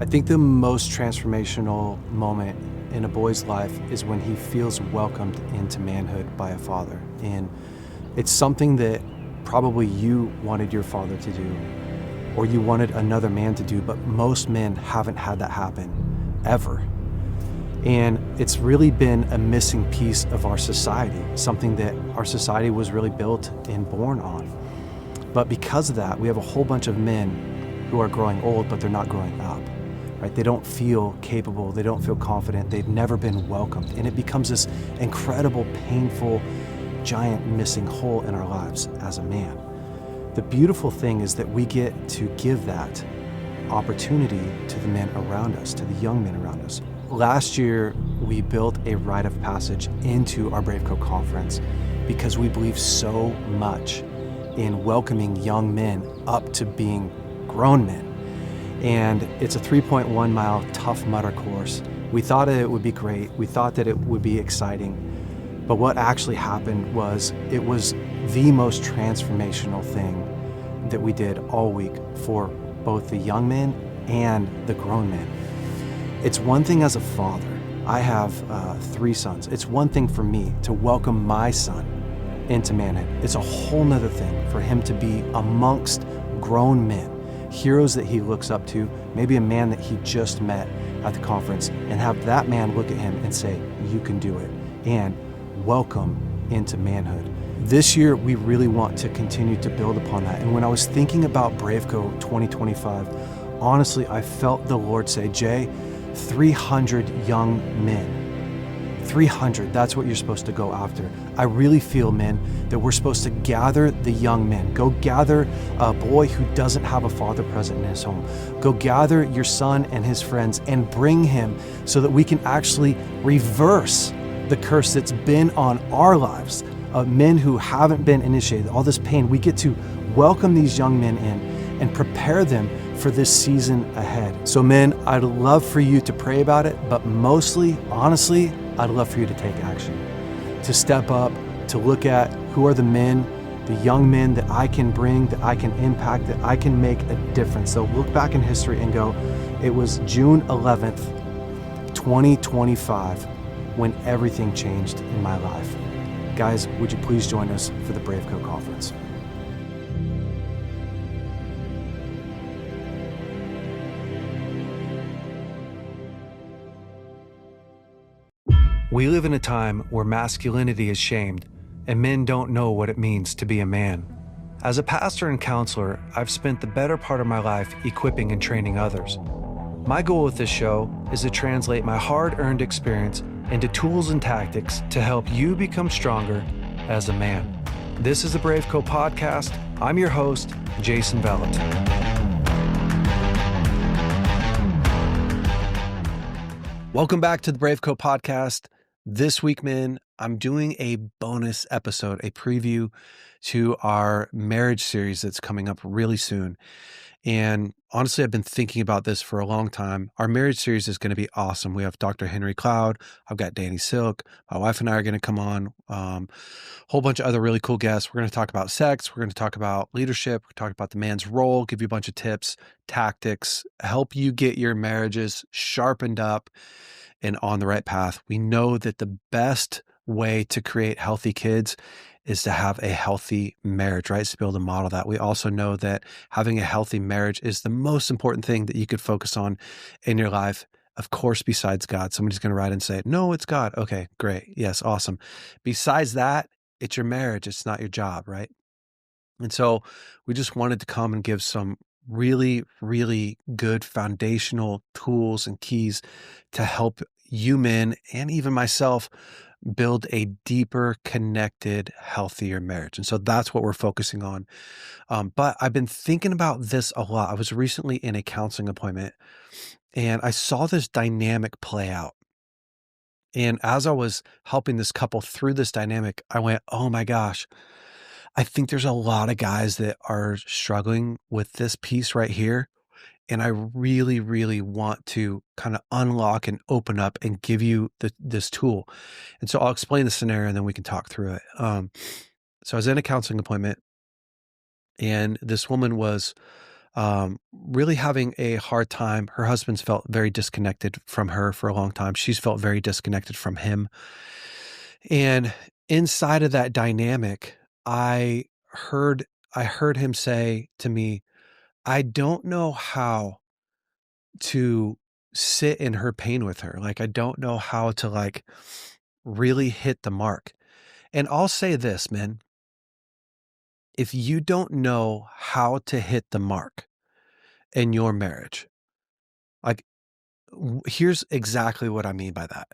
I think the most transformational moment in a boy's life is when he feels welcomed into manhood by a father. And it's something that probably you wanted your father to do, or you wanted another man to do, but most men haven't had that happen ever. And it's really been a missing piece of our society, something that our society was really built and born on. But because of that, we have a whole bunch of men who are growing old, but they're not growing up, right? They don't feel capable, they don't feel confident, they've never been welcomed. And it becomes this incredible, painful, giant missing hole in our lives as a man. The beautiful thing is that we get to give that opportunity to the men around us, to the young men around us. Last year, we built a rite of passage into our BraveCo conference because we believe so much in welcoming young men up to being grown men. And it's a 3.1 mile Tough Mudder course. We thought it would be great. We thought that it would be exciting. But what actually happened was it was the most transformational thing that we did all week for both the young men and the grown men. It's one thing as a father. I have 3 sons. It's one thing for me to welcome my son into manhood. It's a whole nother thing for him to be amongst grown men, heroes that he looks up to, maybe a man that he just met at the conference, and have that man look at him and say, you can do it, and welcome into manhood. This year, we really want to continue to build upon that. And when I was thinking about BraveCo 2025, honestly, I felt the Lord say, Jay, 300 young men. 300, that's what you're supposed to go after. I really feel, men, that we're supposed to gather the young men. Go gather a boy who doesn't have a father present in his home. Go gather your son and his friends and bring him so that we can actually reverse the curse that's been on our lives. Men who haven't been initiated, all this pain, we get to welcome these young men in and prepare them for this season ahead. So men, I'd love for you to pray about it, but mostly, honestly, I'd love for you to take action, to step up, to look at who are the men, the young men that I can bring, that I can impact, that I can make a difference. So look back in history and go, it was June 11th, 2025, when everything changed in my life. Guys, would you please join us for the BraveCo conference? We live in a time where masculinity is shamed and men don't know what it means to be a man. As a pastor and counselor, I've spent the better part of my life equipping and training others. My goal with this show is to translate my hard-earned experience into tools and tactics to help you become stronger as a man. This is the BraveCo podcast. I'm your host, Jason Vellet. Welcome back to the BraveCo podcast. This week, men, I'm doing a bonus episode, a preview to our marriage series that's coming up really soon. And honestly, I've been thinking about this for a long time. Our marriage series is going to be awesome. We have Dr. Henry Cloud. I've got Danny Silk. My wife and I are going to come on. Whole bunch of other really cool guests. We're going to talk about sex. We're going to talk about leadership. We're talk about the man's role, give you a bunch of tips, tactics, help you get your marriages sharpened up and on the right path. We know that the best way to create healthy kids is to have a healthy marriage, right? To be able to model that. We also know that having a healthy marriage is the most important thing that you could focus on in your life. Of course, besides God. Somebody's going to write and say, no, it's God. Okay, great. Yes, awesome. Besides that, it's your marriage. It's not your job, right? And so we just wanted to come and give some really, really good foundational tools and keys to help you men and even myself build a deeper, connected, healthier marriage. And so that's what we're focusing on. But I've been thinking about this a lot. I was recently in a counseling appointment and I saw this dynamic play out. And as I was helping this couple through this dynamic, I went, oh my gosh, I think there's a lot of guys that are struggling with this piece right here. And I really, really want to kind of unlock and open up and give you this tool. And so I'll explain the scenario and then we can talk through it. So I was in a counseling appointment and this woman was really having a hard time. Her husband's felt very disconnected from her for a long time. She's felt very disconnected from him. And inside of that dynamic, I heard I heard him say to me, I don't know how to sit in her pain with her. Like, I don't know how to like really hit the mark. And I'll say this, man, if you don't know how to hit the mark in your marriage, like, here's exactly what I mean by that.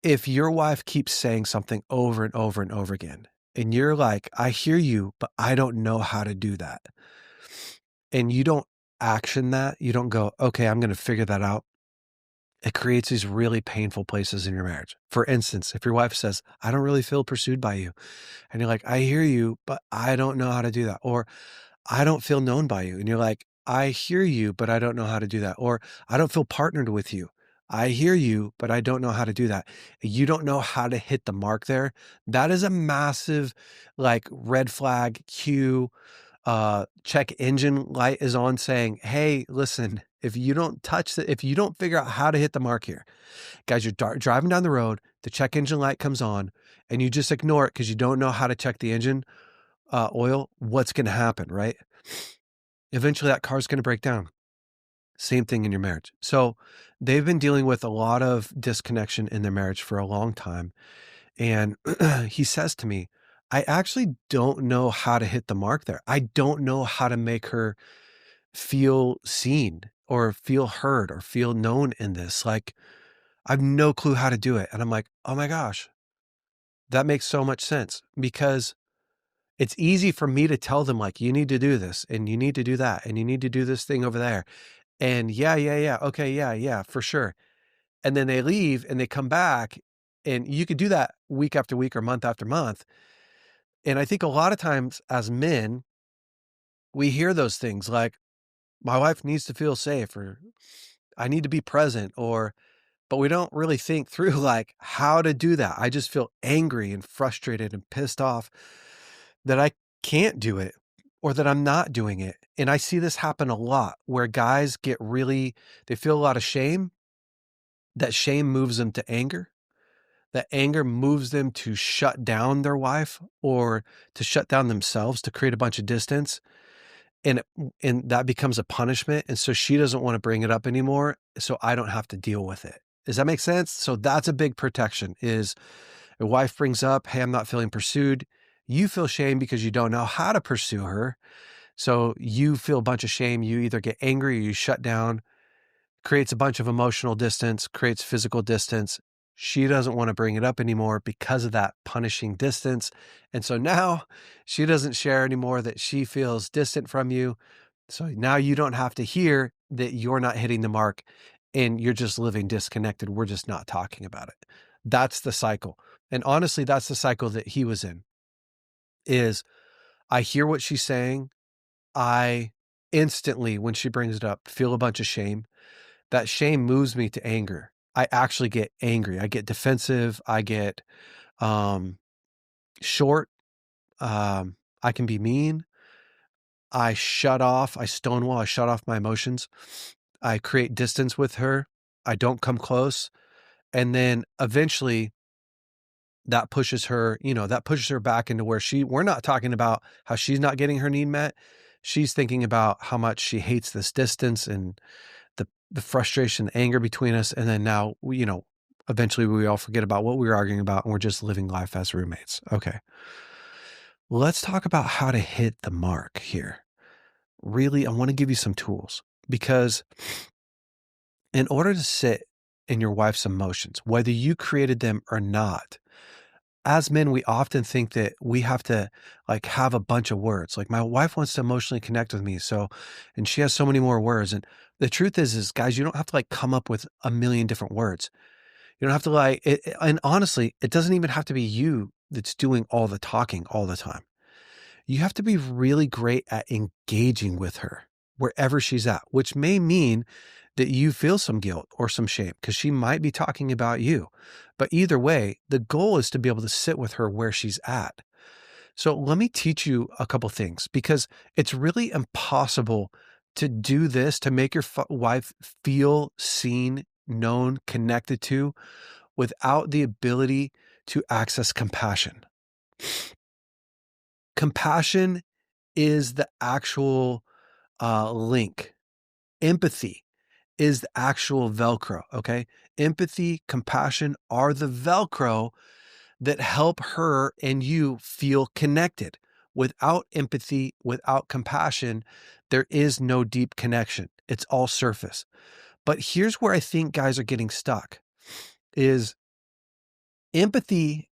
If your wife keeps saying something over and over and over again, and you're like, I hear you, but I don't know how to do that. And you don't action that, you don't go, okay, I'm going to figure that out. It creates these really painful places in your marriage. For instance, if your wife says, I don't really feel pursued by you, and you're like, I hear you, but I don't know how to do that. Or I don't feel known by you. And you're like, I hear you, but I don't know how to do that. Or I don't feel partnered with you. I hear you, but I don't know how to do that. You don't know how to hit the mark there. That is a massive, like, red flag cue. Check engine light is on saying, hey, listen, if you don't if you don't figure out how to hit the mark here, guys, you're driving down the road, the check engine light comes on, and you just ignore it because you don't know how to check the engine oil, what's going to happen, right? Eventually that car's going to break down. Same thing in your marriage. So they've been dealing with a lot of disconnection in their marriage for a long time. And he says to me, I actually don't know how to hit the mark there. I don't know how to make her feel seen or feel heard or feel known in this. Like, I have no clue how to do it. And I'm like, oh my gosh, that makes so much sense, because it's easy for me to tell them, like, you need to do this and you need to do that and you need to do this thing over there. And yeah. Okay. Yeah, for sure. And then they leave and they come back, and you could do that week after week or month after month. And I think a lot of times as men, we hear those things like, my wife needs to feel safe, or I need to be present, but we don't really think through like how to do that. I just feel angry and frustrated and pissed off that I can't do it, or that I'm not doing it. And I see this happen a lot where guys they feel a lot of shame. That shame moves them to anger. That anger moves them to shut down their wife or to shut down themselves, to create a bunch of distance. And that becomes a punishment. And so she doesn't want to bring it up anymore, so I don't have to deal with it. Does that make sense? So that's a big protection. Is a wife brings up, hey, I'm not feeling pursued. You feel shame because you don't know how to pursue her. So you feel a bunch of shame. You either get angry or you shut down, creates a bunch of emotional distance, creates physical distance. She doesn't want to bring it up anymore because of that punishing distance. And so now she doesn't share anymore, that she feels distant from you. So now you don't have to hear that you're not hitting the mark and you're just living disconnected. We're just not talking about it. That's the cycle. And honestly, that's the cycle that he was in. Is I hear what she's saying. I instantly, when she brings it up, feel a bunch of shame. That shame moves me to anger. I actually get angry. I get defensive. I get short. I can be mean. I shut off. I stonewall. I shut off my emotions. I create distance with her. I don't come close. And then eventually that pushes her, that pushes her back into where we're not talking about how she's not getting her need met. She's thinking about how much she hates this distance and the frustration, the anger between us. And then now, eventually we all forget about what we were arguing about and we're just living life as roommates. Okay. Let's talk about how to hit the mark here. Really, I want to give you some tools, because in order to sit in your wife's emotions, whether you created them or not, as men, we often think that we have to like have a bunch of words. Like, my wife wants to emotionally connect with me. And she has so many more words. And the truth is guys, you don't have to like come up with a million different words. You don't have to and honestly, it doesn't even have to be you that's doing all the talking all the time. You have to be really great at engaging with her wherever she's at, which may mean that you feel some guilt or some shame because she might be talking about you. But either way, the goal is to be able to sit with her where she's at. So let me teach you a couple things because it's really impossible to do this to make your wife feel seen, known, connected to without the ability to access compassion. Compassion is the actual link. Empathy is the actual Velcro, okay? Empathy, compassion are the Velcro that help her and you feel connected. Without empathy, without compassion, there is no deep connection. It's all surface. But here's where I think guys are getting stuck is empathy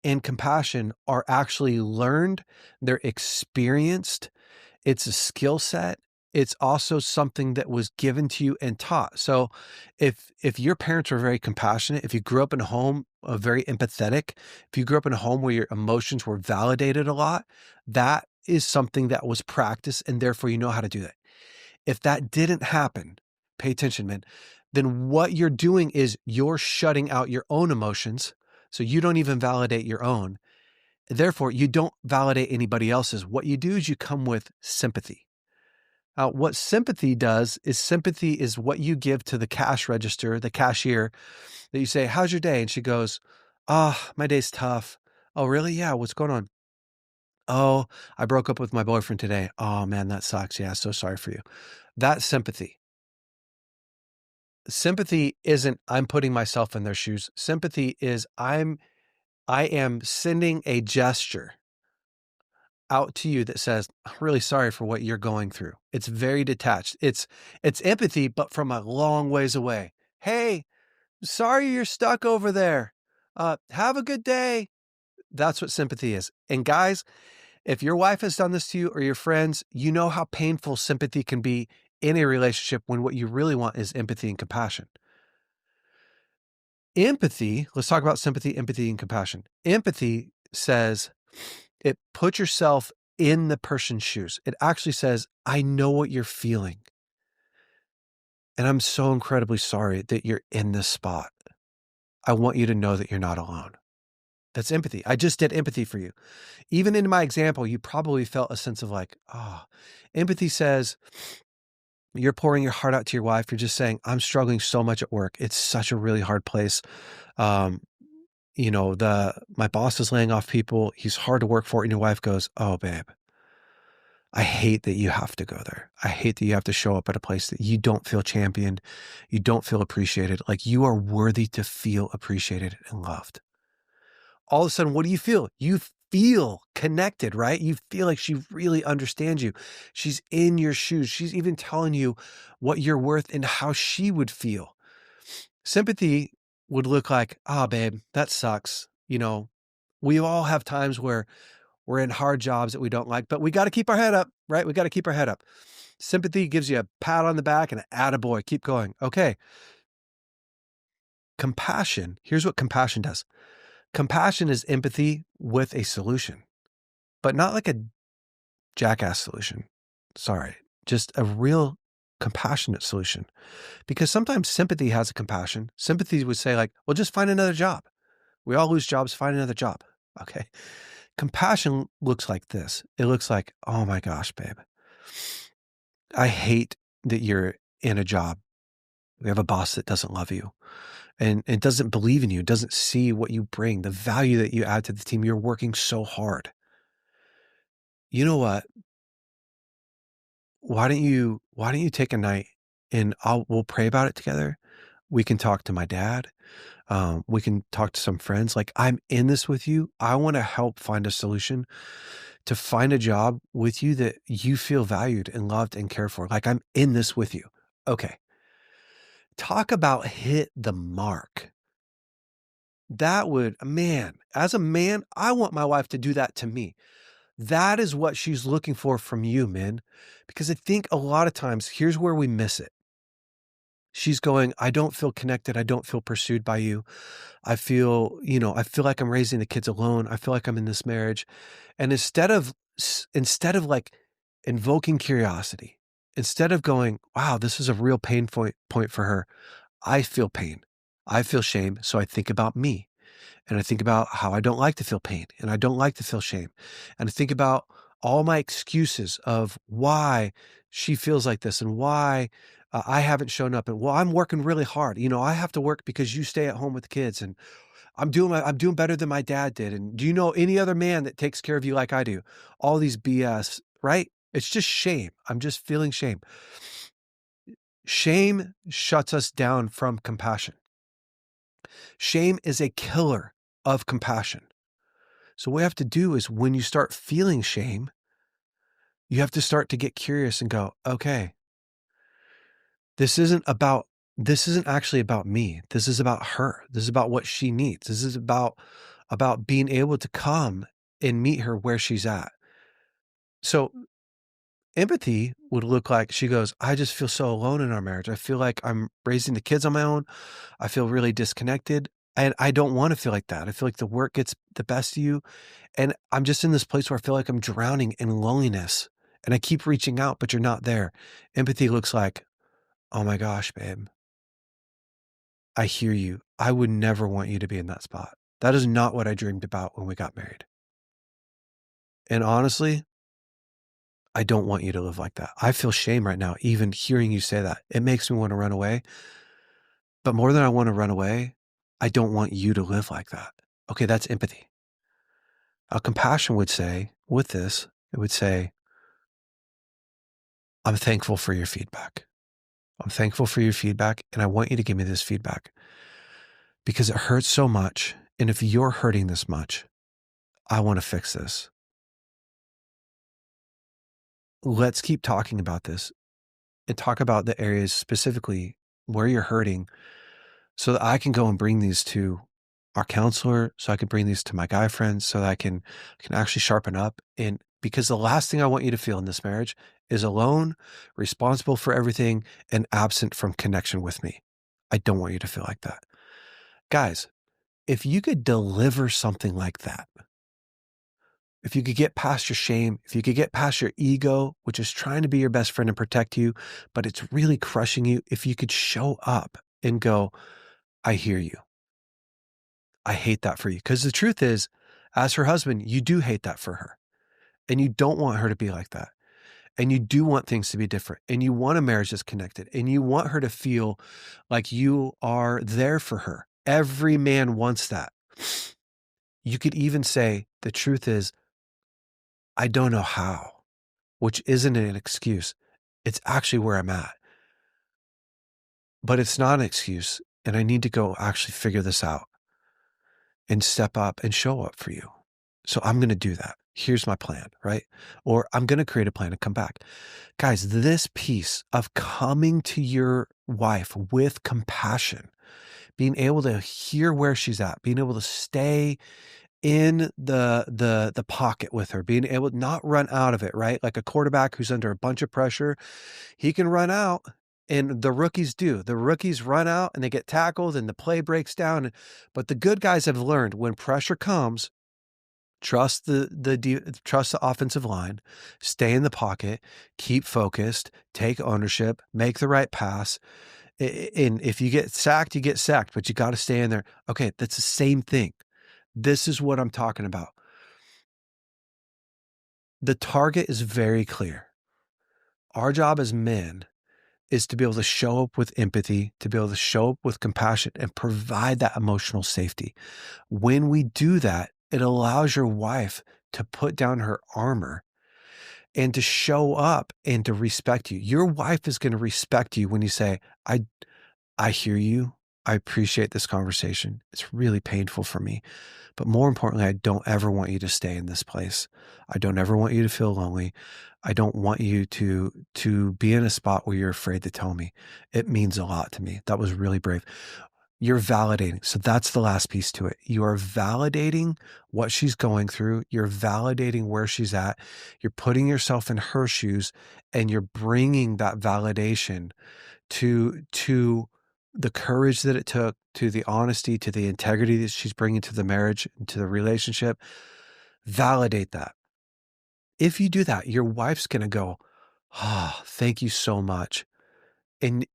and compassion are actually learned, they're experienced, it's a skill set. It's also something that was given to you and taught. So if your parents were very compassionate, if you grew up in a home very empathetic, if you grew up in a home where your emotions were validated a lot, that is something that was practiced and therefore you know how to do that. If that didn't happen, pay attention, man, then what you're doing is you're shutting out your own emotions. So you don't even validate your own. Therefore, you don't validate anybody else's. What you do is you come with sympathy. What sympathy is what you give to the cash register, the cashier, that you say, how's your day? And she goes, my day's tough. Oh, really? Yeah. What's going on? Oh, I broke up with my boyfriend today. Oh man, that sucks. Yeah. So sorry for you. That's sympathy. Sympathy isn't, I'm putting myself in their shoes. Sympathy is I am sending a gesture out to you that says, I'm really sorry for what you're going through. It's very detached. It's empathy, but from a long ways away. Hey, sorry you're stuck over there. Have a good day. That's what sympathy is. And guys, if your wife has done this to you or your friends, you know how painful sympathy can be in a relationship when what you really want is empathy and compassion. Empathy, let's talk about sympathy, empathy, and compassion. Empathy says it puts yourself in the person's shoes. It actually says, I know what you're feeling. And I'm so incredibly sorry that you're in this spot. I want you to know that you're not alone. That's empathy. I just did empathy for you. Even in my example, you probably felt a sense of like, empathy says you're pouring your heart out to your wife. You're just saying, I'm struggling so much at work. It's such a really hard place. My boss is laying off people. He's hard to work for. And your wife goes, oh, babe, I hate that you have to go there. I hate that you have to show up at a place that you don't feel championed. You don't feel appreciated. Like you are worthy to feel appreciated and loved. All of a sudden, what do you feel? You feel connected, right? You feel like she really understands you. She's in your shoes. She's even telling you what you're worth and how she would feel. Sympathy would look like, babe, that sucks. We all have times where we're in hard jobs that we don't like, but we got to keep our head up, right? We got to keep our head up. Sympathy gives you a pat on the back and an attaboy. Keep going. Okay. Compassion. Here's what compassion does. Compassion is empathy with a solution, but not like a jackass solution. Sorry, just a real compassionate solution. Because sometimes sympathy has a compassion. Sympathy would say like, well, just find another job. We all lose jobs, find another job. Okay. Compassion looks like this. It looks like, oh my gosh, babe, I hate that you're in a job. We have a boss that doesn't love you and doesn't believe in you, doesn't see what you bring, the value that you add to the team. You're working so hard. You know what? Why don't you take a night and we'll pray about it together. We can talk to my dad. We can talk to some friends. Like, I'm in this with you. I want to help find a solution to find a job with you that you feel valued and loved and cared for. Like, I'm in this with you. Okay. Talk about hit the mark. That would, man, as a man, I want my wife to do that to me. That is what she's looking for from you, man. Because I think a lot of times, here's where we miss it. She's going, I don't feel connected. I don't feel pursued by you. I feel like I'm raising the kids alone. I feel like I'm in this marriage. And instead of like invoking curiosity, instead of going, wow, this is a real pain point for her. I feel pain. I feel shame. So I think about me. And I think about how I don't like to feel pain and I don't like to feel shame. And I think about all my excuses of why she feels like this and why I haven't shown up. And well, I'm working really hard. I have to work because you stay at home with the kids, and I'm doing better than my dad did. And do you know any other man that takes care of you like I do? All these BS, right? It's just shame. I'm just feeling shame. Shame shuts us down from compassion. Shame is a killer of compassion. So what we have to do is when you start feeling shame, you have to start to get curious and go, okay, this isn't actually about me. This is about her. This is about what she needs. This is about being able to come and meet her where she's at. So empathy would look like she goes, I just feel so alone in our marriage. I feel like I'm raising the kids on my own. I feel really disconnected. And I don't want to feel like that. I feel like the work gets the best of you. And I'm just in this place where I feel like I'm drowning in loneliness. And I keep reaching out, but you're not there. Empathy looks like, oh my gosh, babe, I hear you. I would never want you to be in that spot. That is not what I dreamed about when we got married. And honestly, I don't want you to live like that. I feel shame right now, even hearing you say that. It makes me want to run away. But more than I want to run away, I don't want you to live like that. Okay, that's empathy. Compassion would say, with this, it would say, I'm thankful for your feedback. I'm thankful for your feedback, and I want you to give me this feedback because it hurts so much. And if you're hurting this much, I want to fix this. Let's keep talking about this and talk about the areas specifically where you're hurting so that I can go and bring these to our counselor, so I can bring these to my guy friends, so that I can actually sharpen up. And because the last thing I want you to feel in this marriage is alone, responsible for everything, and absent from connection with me. I don't want you to feel like that. Guys, if you could deliver something like that, if you could get past your shame, if you could get past your ego, which is trying to be your best friend and protect you, but it's really crushing you, if you could show up and go, I hear you. I hate that for you. Because the truth is, as her husband, you do hate that for her. And you don't want her to be like that. And you do want things to be different. And you want a marriage that's connected. And you want her to feel like you are there for her. Every man wants that. You could even say, the truth is, I don't know how, which isn't an excuse. It's actually where I'm at. But it's not an excuse. And I need to go actually figure this out and step up and show up for you. So I'm going to do that. Here's my plan, right? Or I'm going to create a plan to come back. Guys, this piece of coming to your wife with compassion, being able to hear where she's at, being able to stay in the pocket with her, being able to not run out of it, right? Like a quarterback who's under a bunch of pressure, he can run out. And the rookies do. The rookies run out and they get tackled and the play breaks down. But the good guys have learned when pressure comes, trust the offensive line, stay in the pocket, keep focused, take ownership, make the right pass. And if you get sacked, you get sacked, but you got to stay in there. Okay, that's the same thing. This is what I'm talking about. The target is very clear. Our job as men is to be able to show up with empathy, to be able to show up with compassion and provide that emotional safety. When we do that, it allows your wife to put down her armor and to show up and to respect you. Your wife is going to respect you when you say, I hear you. I appreciate this conversation. It's really painful for me. But more importantly, I don't ever want you to stay in this place. I don't ever want you to feel lonely. I don't want you to be in a spot where you're afraid to tell me. It means a lot to me. That was really brave. You're validating. So that's the last piece to it. You are validating what she's going through. You're validating where she's at. You're putting yourself in her shoes and you're bringing that validation to the courage that it took, to the honesty, to the integrity that she's bringing to the marriage, to the relationship. Validate that. If you do that, your wife's going to go, thank you so much. And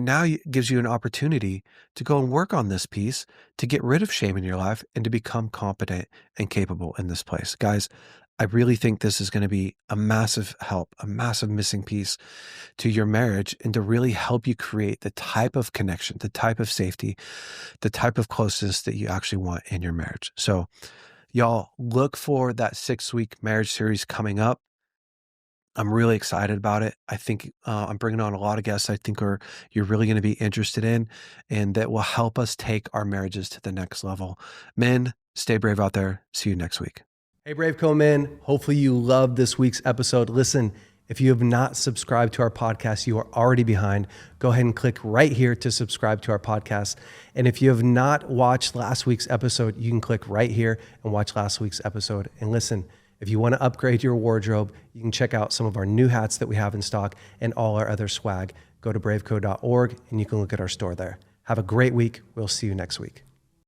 now it gives you an opportunity to go and work on this piece, to get rid of shame in your life and to become competent and capable in this place. Guys, I really think this is going to be a massive help, a massive missing piece to your marriage, and to really help you create the type of connection, the type of safety, the type of closeness that you actually want in your marriage. So y'all, look for that 6-week marriage series coming up. I'm really excited about it. I think I'm bringing on a lot of guests I think you're really going to be interested in, and that will help us take our marriages to the next level. Men, stay brave out there. See you next week. Hey, BraveCo men. Hopefully you loved this week's episode. Listen, if you have not subscribed to our podcast, you are already behind. Go ahead and click right here to subscribe to our podcast. And if you have not watched last week's episode, you can click right here and watch last week's episode. And listen, if you want to upgrade your wardrobe, you can check out some of our new hats that we have in stock and all our other swag. Go to braveco.org and you can look at our store there. Have a great week. We'll see you next week.